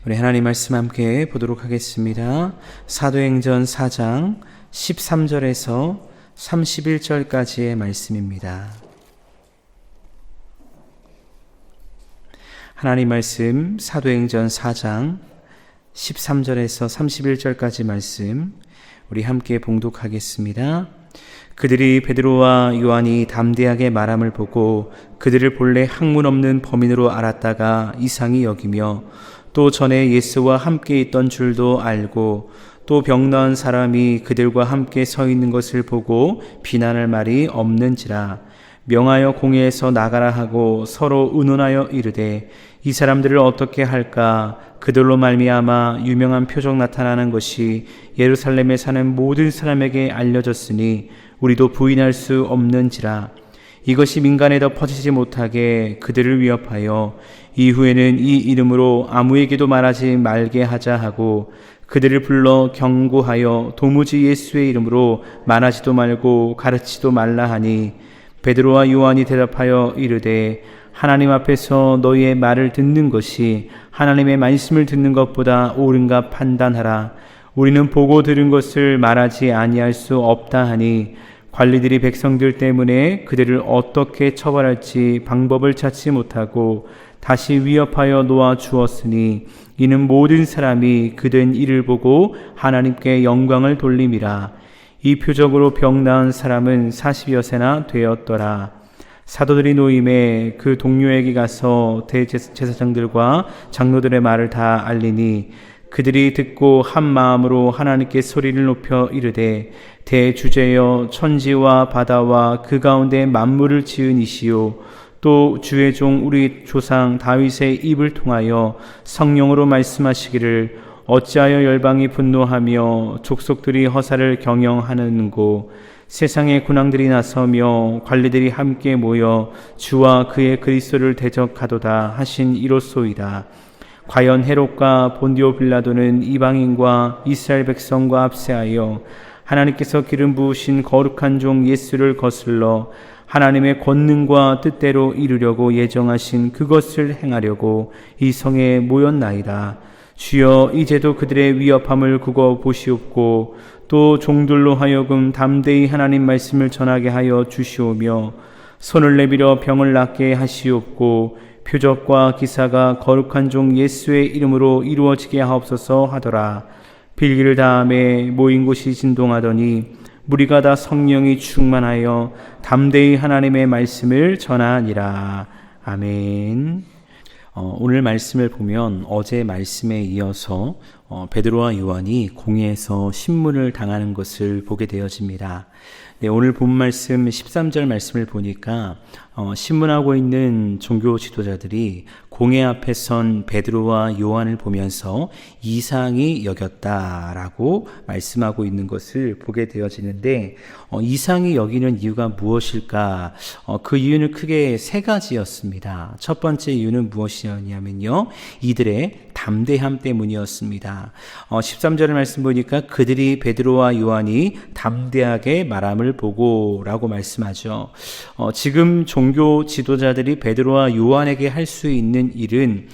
우리 하나님 말씀 함께 보도록 하겠습니다. 사도행전 4장 13절에서 31절까지의 말씀입니다. 하나님 말씀 사도행전 4장 13절에서 31절까지 말씀 우리 함께 봉독하겠습니다. 그들이 베드로와 요한이 담대하게 말함을 보고 그들을 본래 학문 없는 범인으로 알았다가 이상히 여기며 또 전에 예수와 함께 있던 줄도 알고 또 병나은 사람이 그들과 함께 서 있는 것을 보고 비난할 말이 없는지라 명하여 공회에서 나가라 하고 서로 의논하여 이르되 이 사람들을 어떻게 할까? 그들로 말미암아 유명한 표적 나타나는 것이 예루살렘에 사는 모든 사람에게 알려졌으니 우리도 부인할 수 없는지라. 이것이 민간에도 퍼지지 못하게 그들을 위협하여 이후에는 이 이름으로 아무에게도 말하지 말게 하자 하고 그들을 불러 경고하여 도무지 예수의 이름으로 말하지도 말고 가르치지도 말라 하니 베드로와 요한이 대답하여 이르되 하나님 앞에서 너희의 말을 듣는 것이 하나님의 말씀을 듣는 것보다 옳은가 판단하라. 우리는 보고 들은 것을 말하지 아니할 수 없다 하니 관리들이 백성들 때문에 그들을 어떻게 처벌할지 방법을 찾지 못하고 다시 위협하여 놓아 주었으니 이는 모든 사람이 그된 일을 보고 하나님께 영광을 돌림이라. 이 표적으로 병 나은 사람은 40여 세나 되었더라. 사도들이 노임에 그 동료에게 가서 대제사장들과 장로들의 말을 다 알리니 그들이 듣고 한 마음으로 하나님께 소리를 높여 이르되 대주제여 천지와 바다와 그 가운데 만물을 지은 이시요 또 주의 종 우리 조상 다윗의 입을 통하여 성령으로 말씀하시기를 어찌하여 열방이 분노하며 족속들이 허사를 경영하는고 세상의 군왕들이 나서며 관리들이 함께 모여 주와 그의 그리스도를 대적하도다 하신 이로소이다. 과연 헤롯과 본디오 빌라도는 이방인과 이스라엘 백성과 압세하여 하나님께서 기름 부으신 거룩한 종 예수를 거슬러 하나님의 권능과 뜻대로 이루려고 예정하신 그것을 행하려고 이 성에 모였나이다. 주여 이제도 그들의 위협함을 굽어 보시옵고 또 종들로 하여금 담대히 하나님 말씀을 전하게 하여 주시오며 손을 내밀어 병을 낫게 하시옵고 표적과 기사가 거룩한 종 예수의 이름으로 이루어지게 하옵소서 하더라. 빌기를 다음에 모인 곳이 진동하더니 무리가 다 성령이 충만하여 담대히 하나님의 말씀을 전하니라. 아멘. 오늘 말씀을 보면 어제 말씀에 이어서 베드로와 요한이 공회에서 신문을 당하는 것을 보게 되어집니다. 네, 오늘 본 말씀 13절 말씀을 보니까 신문하고 있는 종교 지도자들이 공회 앞에 선 베드로와 요한을 보면서 이상히 여겼다라고 말씀하고 있는 것을 보게 되어지는데 이상히 여기는 이유가 무엇일까? 그 이유는 크게 세 가지였습니다. 첫 번째 이유는 무엇이었냐면요, 이들의 담대함 때문이었습니다. 13절의 말씀 보니까 그들이 베드로와 요한이 담대하게 말함을 보고 라고 말씀하죠. 지금 종교 지도자들이 베드로와 요한에게 할 수 있는 일은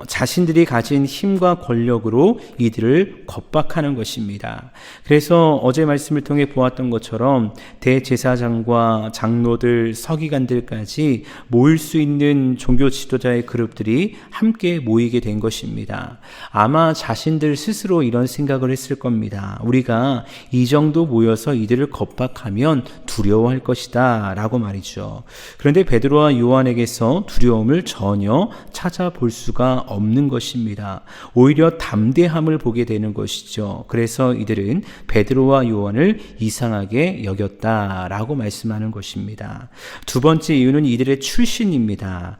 자신들이 가진 힘과 권력으로 이들을 겁박하는 것입니다. 그래서 어제 말씀을 통해 보았던 것처럼 대제사장과 장로들, 서기관들까지 모일 수 있는 종교 지도자의 그룹들이 함께 모이게 된 것입니다. 아마 자신들 스스로 이런 생각을 했을 겁니다. 우리가 이 정도 모여서 이들을 겁박하면 두려워할 것이다 라고 말이죠. 그런데 베드로와 요한에게서 두려움을 전혀 찾아볼 수가 없는 것입니다. 오히려 담대함을 보게 되는 것이죠. 그래서 이들은 베드로와 요한을 이상하게 여겼다라고 말씀하는 것입니다. 두 번째 이유는 이들의 출신입니다.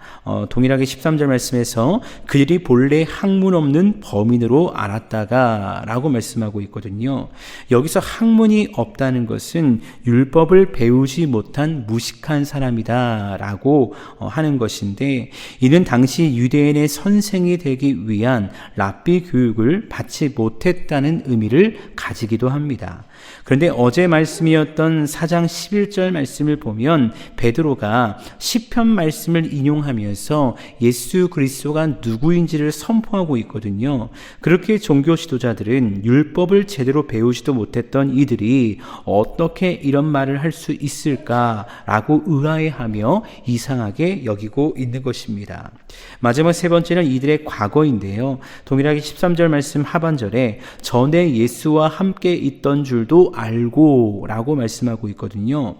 동일하게 13절 말씀에서 그들이 본래 학문 없는 범인으로 알았다가 라고 말씀하고 있거든요. 여기서 학문이 없다는 것은 율법을 배우지 못한 무식한 사람이다 라고 하는 것인데, 이는 당시 유대인의 선생 선생이 되기 위한 랍비 교육을 받지 못했다는 의미를 가지기도 합니다. 그런데 어제 말씀이었던 4장 11절 말씀을 보면 베드로가 시편 말씀을 인용하면서 예수 그리스도가 누구인지를 선포하고 있거든요. 그렇게 종교 지도자들은 율법을 제대로 배우지도 못했던 이들이 어떻게 이런 말을 할 수 있을까라고 의아해하며 이상하게 여기고 있는 것입니다. 마지막 세 번째는 이들의 과거인데요. 동일하게 13절 말씀 하반절에 전에 예수와 함께 있던 줄도 알고 라고 말씀하고 있거든요.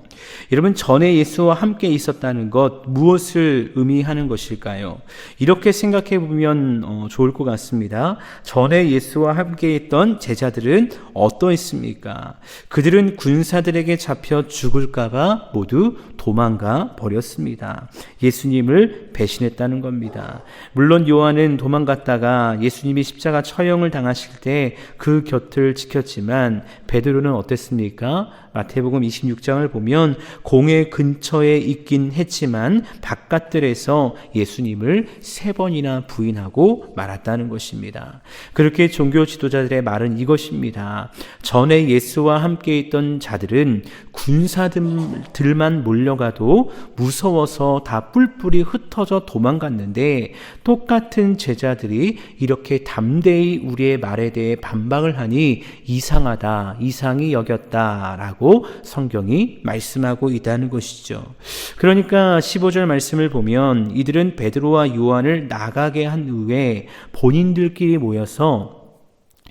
여러분, 전에 예수와 함께 있었다는 것 무엇을 의미하는 것일까요? 이렇게 생각해 보면 좋을 것 같습니다. 전에 예수와 함께 있던 제자들은 어떠했습니까? 그들은 군사들에게 잡혀 죽을까봐 모두 도망가 버렸습니다. 예수님을 배신했다는 겁니다. 물론 요한은 도망갔다가 예수님이 십자가 처형을 당하실 때 그 곁을 지켰지만 베드로는 어땠습니까? 마태복음 26장을 보면 공회 근처에 있긴 했지만 바깥들에서 예수님을 3번이나 부인하고 말았다는 것입니다. 그렇게 종교 지도자들의 말은 이것입니다. 전에 예수와 함께 있던 자들은 군사들만 몰려가도 무서워서 다 뿔뿔이 흩어져 도망갔는데 똑같은 제자들이 이렇게 담대히 우리의 말에 대해 반박을 하니 이상하다, 이상히 여겼다라고 성경이 말씀하고 있다는 것이죠. 그러니까 15절 말씀을 보면 이들은 베드로와 요한을 나가게 한 후에 본인들끼리 모여서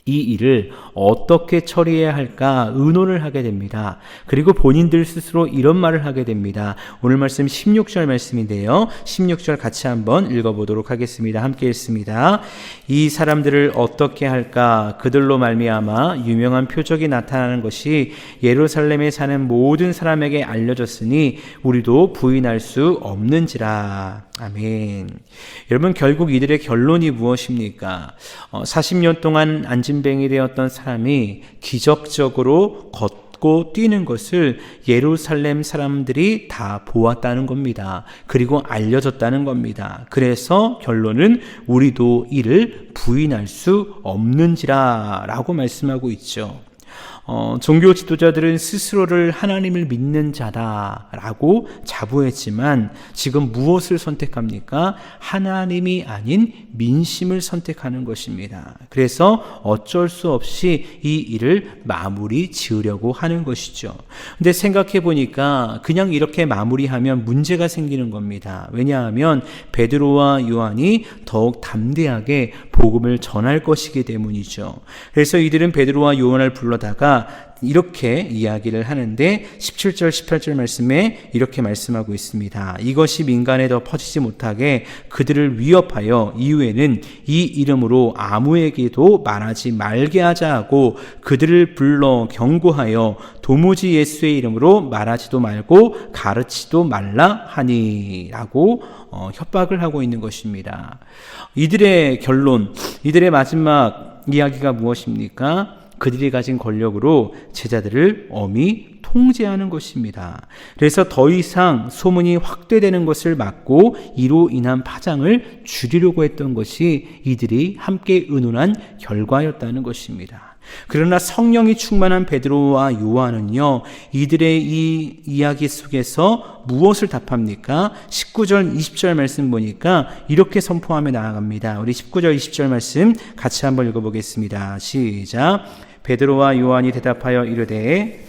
이 일을 어떻게 처리해야 할까 의논을 하게 됩니다. 그리고 본인들 스스로 이런 말을 하게 됩니다. 오늘 말씀 16절 말씀인데요. 16절 같이 한번 읽어보도록 하겠습니다. 함께 읽습니다. 이 사람들을 어떻게 할까? 그들로 말미암아 유명한 표적이 나타나는 것이 예루살렘에 사는 모든 사람에게 알려졌으니 우리도 부인할 수 없는지라. 아멘. 여러분, 결국 이들의 결론이 무엇입니까? 40년 동안 안진뱅이 되었던 사람이 기적적으로 걷고 뛰는 것을 예루살렘 사람들이 다 보았다는 겁니다. 그리고 알려졌다는 겁니다. 그래서 결론은 우리도 이를 부인할 수 없는지라 라고 말씀하고 있죠. 종교 지도자들은 스스로를 하나님을 믿는 자다라고 자부했지만 지금 무엇을 선택합니까? 하나님이 아닌 민심을 선택하는 것입니다. 그래서 어쩔 수 없이 이 일을 마무리 지으려고 하는 것이죠. 근데 생각해 보니까 그냥 이렇게 마무리하면 문제가 생기는 겁니다. 왜냐하면 베드로와 요한이 더욱 담대하게 복음을 전할 것이기 때문이죠. 그래서 이들은 베드로와 요한을 불러다가 이렇게 이야기를 하는데 17절 18절 말씀에 이렇게 말씀하고 있습니다. 이것이 민간에 더 퍼지지 못하게 그들을 위협하여 이후에는 이 이름으로 아무에게도 말하지 말게 하자 하고 그들을 불러 경고하여 도무지 예수의 이름으로 말하지도 말고 가르치도 말라 하니 라고 협박을 하고 있는 것입니다. 이들의 결론, 이들의 마지막 이야기가 무엇입니까? 그들이 가진 권력으로 제자들을 엄히 통제하는 것입니다. 그래서 더 이상 소문이 확대되는 것을 막고 이로 인한 파장을 줄이려고 했던 것이 이들이 함께 의논한 결과였다는 것입니다. 그러나 성령이 충만한 베드로와 요한은요, 이들의 이 이야기 속에서 무엇을 답합니까? 19절 20절 말씀 보니까 이렇게 선포하며 나아갑니다. 우리 19절 20절 말씀 같이 한번 읽어보겠습니다. 시작. 베드로와 요한이 대답하여 이르되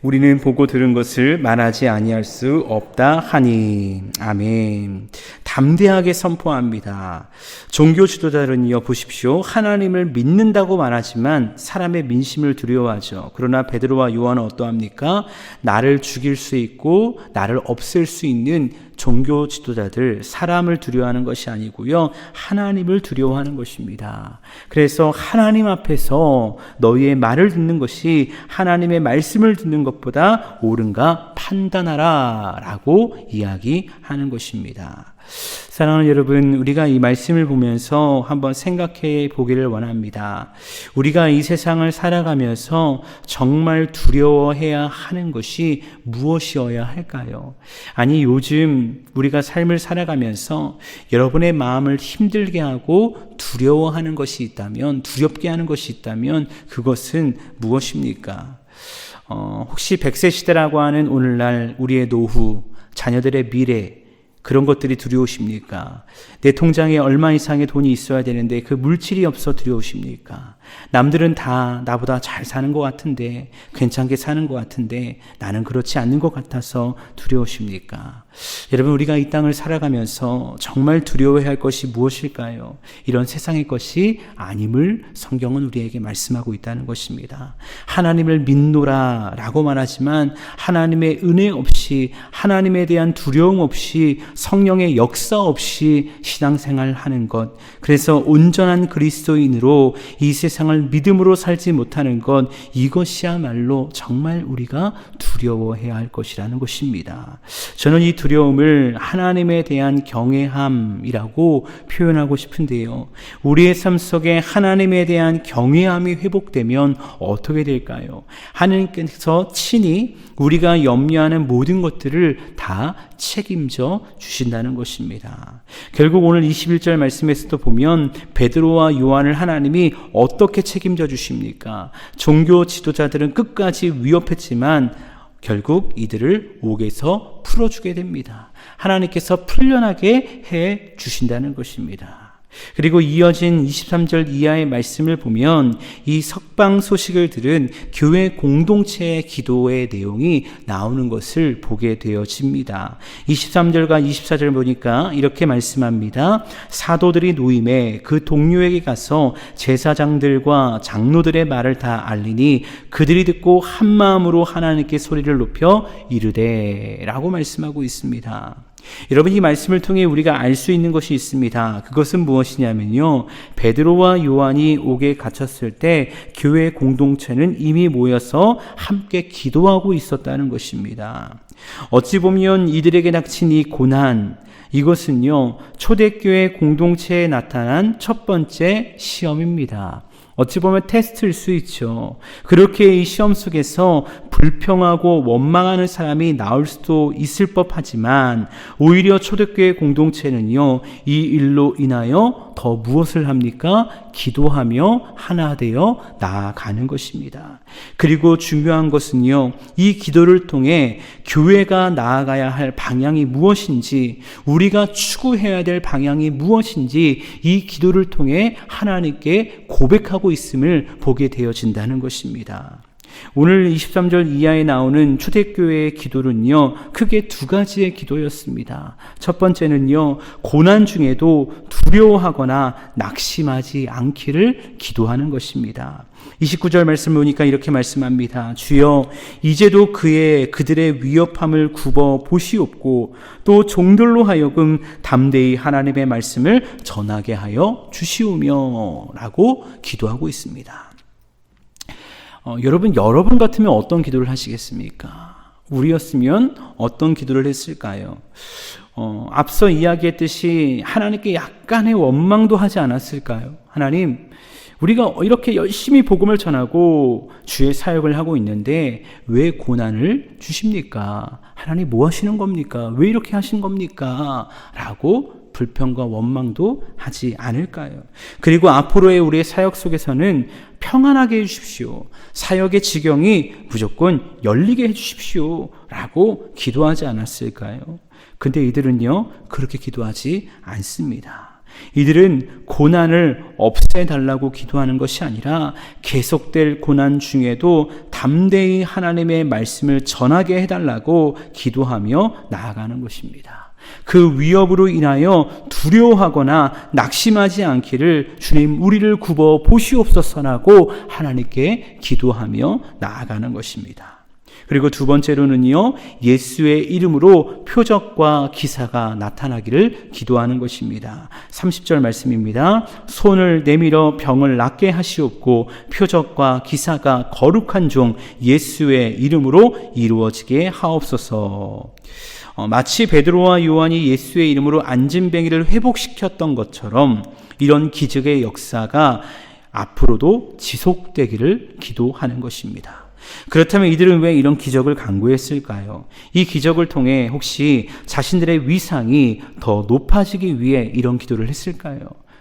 우리는 보고 들은 것을 말하지 아니할 수 없다 하니. 아멘. 담대하게 선포합니다. 종교 지도자들은요, 보십시오. 하나님을 믿는다고 말하지만 사람의 민심을 두려워하죠. 그러나 베드로와 요한은 어떠합니까? 나를 죽일 수 있고 나를 없앨 수 있는 종교 지도자들, 사람을 두려워하는 것이 아니고요, 하나님을 두려워하는 것입니다. 그래서 하나님 앞에서 너희의 말을 듣는 것이 하나님의 말씀을 듣는 것보다 옳은가 판단하라 라고 이야기하는 것입니다. 사랑하는 여러분, 우리가 이 말씀을 보면서 한번 생각해 보기를 원합니다. 우리가 이 세상을 살아가면서 정말 두려워해야 하는 것이 무엇이어야 할까요? 아니, 요즘 우리가 삶을 살아가면서 여러분의 마음을 힘들게 하고 두려워하는 것이 있다면, 두렵게 하는 것이 있다면 그것은 무엇입니까? 혹시 100세 시대라고 하는 오늘날 우리의 노후, 자녀들의 미래, 그런 것들이 두려우십니까? 내 통장에 얼마 이상의 돈이 있어야 되는데 그 물질이 없어 두려우십니까? 남들은 다 나보다 잘 사는 것 같은데, 괜찮게 사는 것 같은데 나는 그렇지 않는 것 같아서 두려우십니까? 여러분, 우리가 이 땅을 살아가면서 정말 두려워해야 할 것이 무엇일까요? 이런 세상의 것이 아님을 성경은 우리에게 말씀하고 있다는 것입니다. 하나님을 믿노라 라고 말하지만 하나님의 은혜 없이, 하나님에 대한 두려움 없이, 성령의 역사 없이 신앙생활을 하는 것, 그래서 온전한 그리스도인으로 이 세상을 믿음으로 살지 못하는 것, 이것이야말로 정말 우리가 두려워해야 할 것이라는 것입니다. 저는 이 두려움을 하나님에 대한 경외함이라고 표현하고 싶은데요, 우리의 삶 속에 하나님에 대한 경외함이 회복되면 어떻게 될까요? 하나님께서 친히 우리가 염려하는 모든 것들을 다 책임져 주신다는 것입니다. 결국 오늘 21절 말씀에서도 보면 베드로와 요한을 하나님이 어떻게 책임져 주십니까? 종교 지도자들은 끝까지 위협했지만 결국 이들을 옥에서 풀어주게 됩니다. 하나님께서 풀려나게 해 주신다는 것입니다. 그리고 이어진 23절 이하의 말씀을 보면 이 석방 소식을 들은 교회 공동체의 기도의 내용이 나오는 것을 보게 되어집니다. 23절과 24절 보니까 이렇게 말씀합니다. 사도들이 노임에 그 동료에게 가서 제사장들과 장로들의 말을 다 알리니 그들이 듣고 한 마음으로 하나님께 소리를 높여 이르되 라고 말씀하고 있습니다. 여러분, 이 말씀을 통해 우리가 알 수 있는 것이 있습니다. 그것은 무엇이냐면요, 베드로와 요한이 옥에 갇혔을 때 교회 공동체는 이미 모여서 함께 기도하고 있었다는 것입니다. 어찌 보면 이들에게 닥친 이 고난, 이것은요 초대교회 공동체에 나타난 첫 번째 시험입니다. 어찌 보면 테스트일 수 있죠. 그렇게 이 시험 속에서 불평하고 원망하는 사람이 나올 수도 있을 법하지만 오히려 초대교회 공동체는요, 이 일로 인하여 더 무엇을 합니까? 기도하며 하나 되어 나아가는 것입니다. 그리고 중요한 것은요, 이 기도를 통해 교회가 나아가야 할 방향이 무엇인지, 우리가 추구해야 될 방향이 무엇인지 이 기도를 통해 하나님께 고백하고 있음을 보게 되어진다는 것입니다. 오늘 23절 이하에 나오는 초대교회의 기도는요, 크게 두 가지의 기도였습니다. 첫 번째는요, 고난 중에도 두려워하거나 낙심하지 않기를 기도하는 것입니다. 29절 말씀 보니까 이렇게 말씀합니다. 주여, 이제도 그들의 위협함을 굽어 보시옵고 또 종들로 하여금 담대히 하나님의 말씀을 전하게 하여 주시오며 라고 기도하고 있습니다. 여러분 같으면 어떤 기도를 하시겠습니까? 우리였으면 어떤 기도를 했을까요? 앞서 이야기했듯이 하나님께 약간의 원망도 하지 않았을까요? 하나님, 우리가 이렇게 열심히 복음을 전하고 주의 사역을 하고 있는데 왜 고난을 주십니까? 하나님 뭐 하시는 겁니까? 왜 이렇게 하신 겁니까? 라고 불평과 원망도 하지 않을까요? 그리고 앞으로의 우리의 사역 속에서는 평안하게 해주십시오. 사역의 지경이 무조건 열리게 해주십시오. 라고 기도하지 않았을까요? 근데 이들은요, 그렇게 기도하지 않습니다. 이들은 고난을 없애달라고 기도하는 것이 아니라 계속될 고난 중에도 담대히 하나님의 말씀을 전하게 해달라고 기도하며 나아가는 것입니다. 그 위협으로 인하여 두려워하거나 낙심하지 않기를 주님 우리를 굽어 보시옵소서라고 하나님께 기도하며 나아가는 것입니다. 그리고 두 번째로는요, 예수의 이름으로 표적과 기사가 나타나기를 기도하는 것입니다. 30절 말씀입니다. 손을 내밀어 병을 낫게 하시옵고 표적과 기사가 거룩한 종 예수의 이름으로 이루어지게 하옵소서. 마치 베드로와 요한이 예수의 이름으로 안진뱅이를 회복시켰던 것처럼 이런 기적의 역사가 앞으로도 지속되기를 기도하는 것입니다. 그렇다면 이들은 왜 이런 기적을 간구했을까요? 이 기적을 통해 혹시 자신들의 위상이 더 높아지기 위해 이런 기도를 했을까요?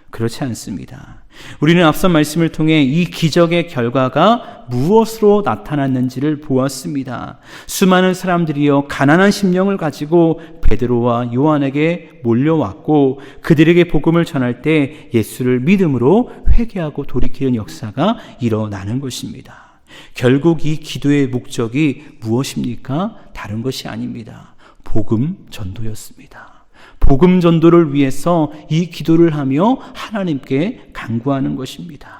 그렇지 않습니다. 우리는 앞선 말씀을 통해 이 기적의 결과가 무엇으로 나타났는지를 보았습니다. 수많은 사람들이여 가난한 심령을 가지고 베드로와 요한에게 몰려왔고 그들에게 복음을 전할 때 예수를 믿음으로 회개하고 돌이키는 역사가 일어나는 것입니다. 결국 이 기도의 목적이 무엇입니까? 다른 것이 아닙니다. 복음 전도였습니다. 복음 전도를 위해서 이 기도를 하며 하나님께 간구하는 것입니다.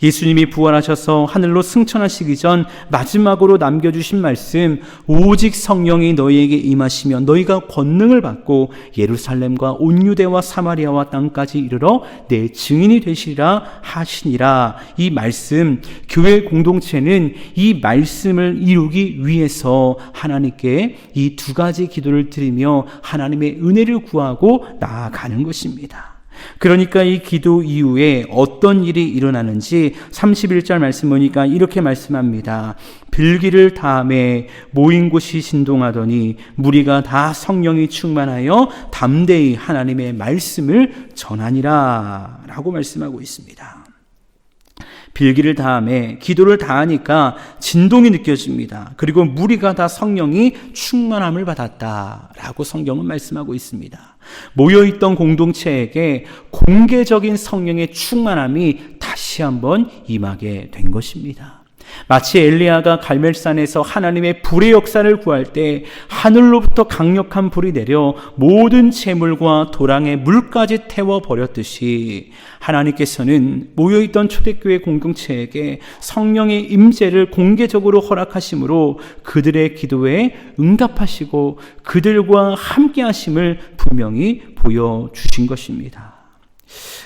예수님이 부활하셔서 하늘로 승천하시기 전 마지막으로 남겨주신 말씀, 오직 성령이 너희에게 임하시며 너희가 권능을 받고 예루살렘과 온 유대와 사마리아와 땅까지 이르러 내 증인이 되시리라 하시니라. 이 말씀, 교회 공동체는 이 말씀을 이루기 위해서 하나님께 이 두 가지 기도를 드리며 하나님의 은혜를 구하고 나아가는 것입니다. 그러니까 이 기도 이후에 어떤 일이 일어나는지 31절 말씀 보니까 이렇게 말씀합니다. 빌기를 다음에 모인 곳이 진동하더니 무리가 다 성령이 충만하여 담대히 하나님의 말씀을 전하니라 라고 말씀하고 있습니다. 빌기를 다음에 기도를 다하니까 진동이 느껴집니다. 그리고 무리가 다 성령이 충만함을 받았다라고 성경은 말씀하고 있습니다. 모여있던 공동체에게 공개적인 성령의 충만함이 다시 한번 임하게 된 것입니다. 마치 엘리야가 갈멜산에서 하나님의 불의 역사를 구할 때 하늘로부터 강력한 불이 내려 모든 재물과 도랑의 물까지 태워버렸듯이 하나님께서는 모여있던 초대교회 공동체에게 성령의 임재를 공개적으로 허락하심으로 그들의 기도에 응답하시고 그들과 함께 하심을 분명히 보여주신 것입니다.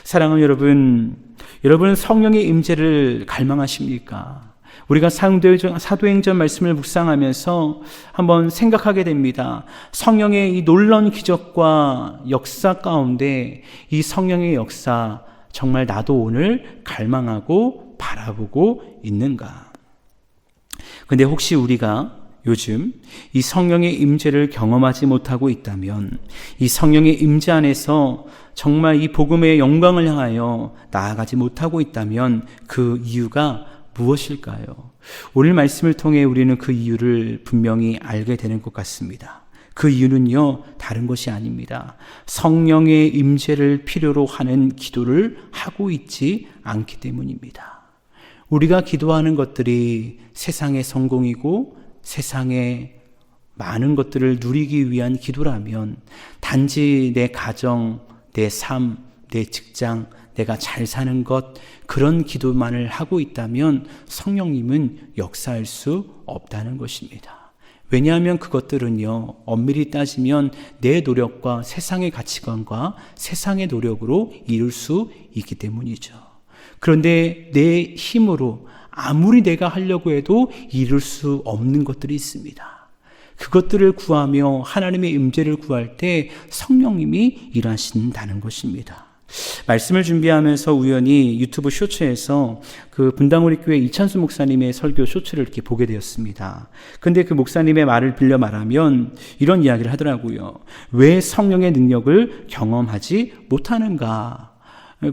사랑하는 여러분, 여러분은 성령의 임재를 갈망하십니까? 우리가 사도행전 말씀을 묵상하면서 한번 생각하게 됩니다. 성령의 이 놀라운 기적과 역사 가운데 이 성령의 역사 정말 나도 오늘 갈망하고 바라보고 있는가? 근데 혹시 우리가 요즘 이 성령의 임재를 경험하지 못하고 있다면, 이 성령의 임재 안에서 정말 이 복음의 영광을 향하여 나아가지 못하고 있다면 그 이유가 무엇일까요? 오늘 말씀을 통해 우리는 그 이유를 분명히 알게 되는 것 같습니다. 그 이유는요, 다른 것이 아닙니다. 성령의 임재를 필요로 하는 기도를 하고 있지 않기 때문입니다. 우리가 기도하는 것들이 세상의 성공이고 세상의 많은 것들을 누리기 위한 기도라면 단지 내 가정, 내 삶, 내 직장, 내가 잘 사는 것, 그런 기도만을 하고 있다면 성령님은 역사할 수 없다는 것입니다. 왜냐하면 그것들은요, 엄밀히 따지면 내 노력과 세상의 가치관과 세상의 노력으로 이룰 수 있기 때문이죠. 그런데 내 힘으로 아무리 내가 하려고 해도 이룰 수 없는 것들이 있습니다. 그것들을 구하며 하나님의 임재를 구할 때 성령님이 일하신다는 것입니다. 말씀을 준비하면서 우연히 유튜브 쇼츠에서 그 분당우리 교회 이찬수 목사님의 설교 쇼츠를 이렇게 보게 되었습니다. 근데 그 목사님의 말을 빌려 말하면 이런 이야기를 하더라고요. 왜 성령의 능력을 경험하지 못하는가?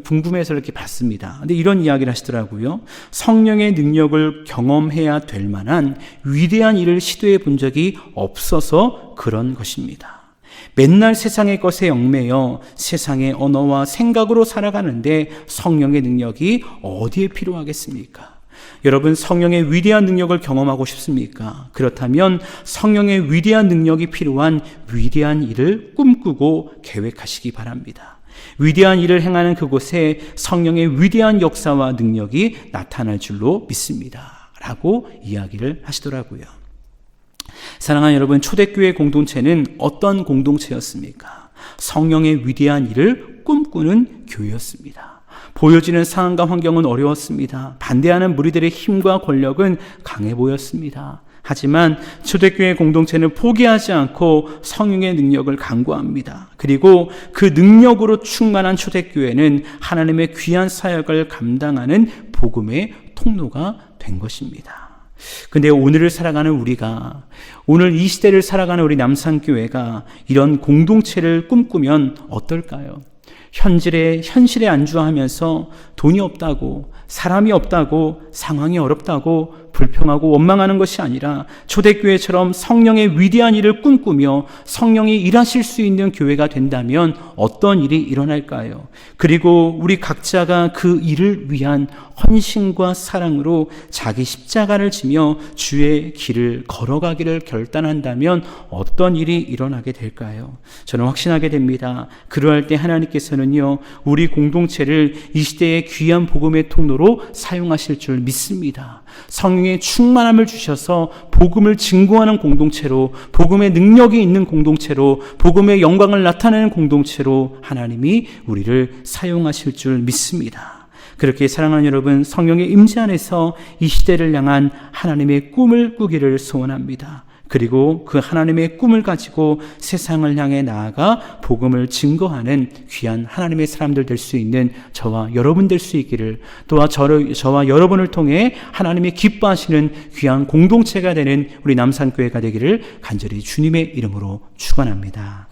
궁금해서 이렇게 봤습니다. 근데 이런 이야기를 하시더라고요. 성령의 능력을 경험해야 될 만한 위대한 일을 시도해 본 적이 없어서 그런 것입니다. 맨날 세상의 것에 얽매여 세상의 언어와 생각으로 살아가는데 성령의 능력이 어디에 필요하겠습니까? 여러분, 성령의 위대한 능력을 경험하고 싶습니까? 그렇다면 성령의 위대한 능력이 필요한 위대한 일을 꿈꾸고 계획하시기 바랍니다. 위대한 일을 행하는 그곳에 성령의 위대한 역사와 능력이 나타날 줄로 믿습니다. 라고 이야기를 하시더라고요. 사랑하는 여러분, 초대교회 공동체는 어떤 공동체였습니까? 성령의 위대한 일을 꿈꾸는 교회였습니다. 보여지는 상황과 환경은 어려웠습니다. 반대하는 무리들의 힘과 권력은 강해 보였습니다. 하지만 초대교회 공동체는 포기하지 않고 성령의 능력을 간구합니다. 그리고 그 능력으로 충만한 초대교회는 하나님의 귀한 사역을 감당하는 복음의 통로가 된 것입니다. 근데 오늘을 살아가는 우리가, 오늘 이 시대를 살아가는 우리 남산교회가 이런 공동체를 꿈꾸면 어떨까요? 현실에 안주하면서 돈이 없다고, 사람이 없다고, 상황이 어렵다고 불평하고 원망하는 것이 아니라 초대교회처럼 성령의 위대한 일을 꿈꾸며 성령이 일하실 수 있는 교회가 된다면 어떤 일이 일어날까요? 그리고 우리 각자가 그 일을 위한 헌신과 사랑으로 자기 십자가를 지며 주의 길을 걸어가기를 결단한다면 어떤 일이 일어나게 될까요? 저는 확신하게 됩니다. 그러할 때 하나님께서는요, 우리 공동체를 이 시대의 귀한 복음의 통로로 사용하실 줄 믿습니다. 성령의 충만함을 주셔서 복음을 증거하는 공동체로, 복음의 능력이 있는 공동체로, 복음의 영광을 나타내는 공동체로 하나님이 우리를 사용하실 줄 믿습니다. 그렇게 사랑하는 여러분, 성령의 임재 안에서 이 시대를 향한 하나님의 꿈을 꾸기를 소원합니다. 그리고 그 하나님의 꿈을 가지고 세상을 향해 나아가 복음을 증거하는 귀한 하나님의 사람들 될 수 있는 저와 여러분 될 수 있기를, 또한 저와 여러분을 통해 하나님이 기뻐하시는 귀한 공동체가 되는 우리 남산교회가 되기를 간절히 주님의 이름으로 축원합니다.